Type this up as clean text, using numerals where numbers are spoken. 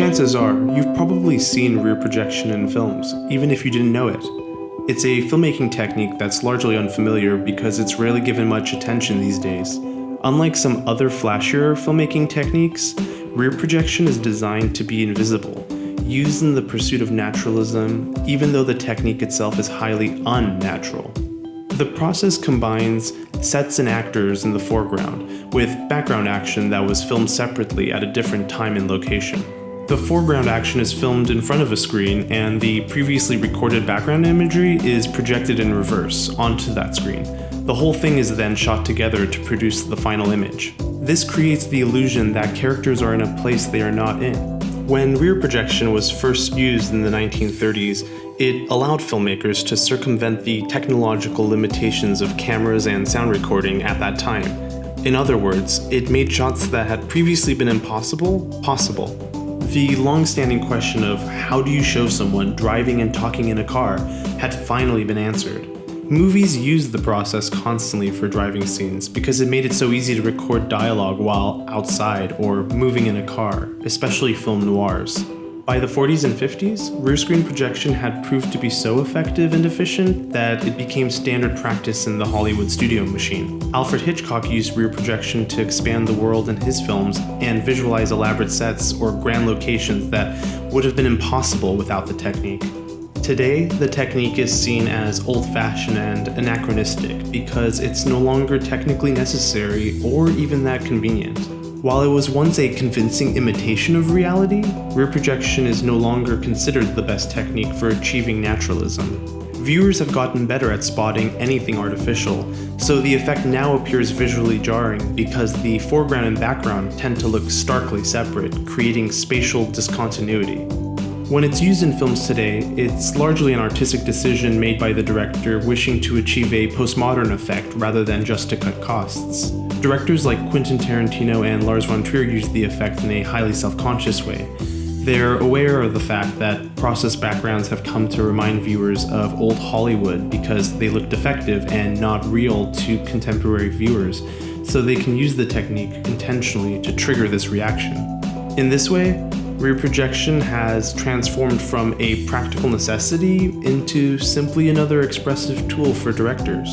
Chances are, you've probably seen rear projection in films, even if you didn't know it. It's a filmmaking technique that's largely unfamiliar because it's rarely given much attention these days. Unlike some other flashier filmmaking techniques, rear projection is designed to be invisible, used in the pursuit of naturalism, even though the technique itself is highly unnatural. The process combines sets and actors in the foreground with background action that was filmed separately at a different time and location. The foreground action is filmed in front of a screen, and the previously recorded background imagery is projected in reverse onto that screen. The whole thing is then shot together to produce the final image. This creates the illusion that characters are in a place they are not in. When rear projection was first used in the 1930s, it allowed filmmakers to circumvent the technological limitations of cameras and sound recording at that time. In other words, it made shots that had previously been impossible, possible. The long-standing question of how do you show someone driving and talking in a car had finally been answered. Movies used the process constantly for driving scenes because it made it so easy to record dialogue while outside or moving in a car, especially film noirs. By the 40s and 50s, rear screen projection had proved to be so effective and efficient that it became standard practice in the Hollywood studio machine. Alfred Hitchcock used rear projection to expand the world in his films and visualize elaborate sets or grand locations that would have been impossible without the technique. Today, the technique is seen as old-fashioned and anachronistic because it's no longer technically necessary or even that convenient. While it was once a convincing imitation of reality, rear projection is no longer considered the best technique for achieving naturalism. Viewers have gotten better at spotting anything artificial, so the effect now appears visually jarring because the foreground and background tend to look starkly separate, creating spatial discontinuity. When it's used in films today, it's largely an artistic decision made by the director wishing to achieve a postmodern effect rather than just to cut costs. Directors like Quentin Tarantino and Lars von Trier use the effect in a highly self-conscious way. They're aware of the fact that processed backgrounds have come to remind viewers of old Hollywood because they look defective and not real to contemporary viewers, so they can use the technique intentionally to trigger this reaction. In this way, rear projection has transformed from a practical necessity into simply another expressive tool for directors.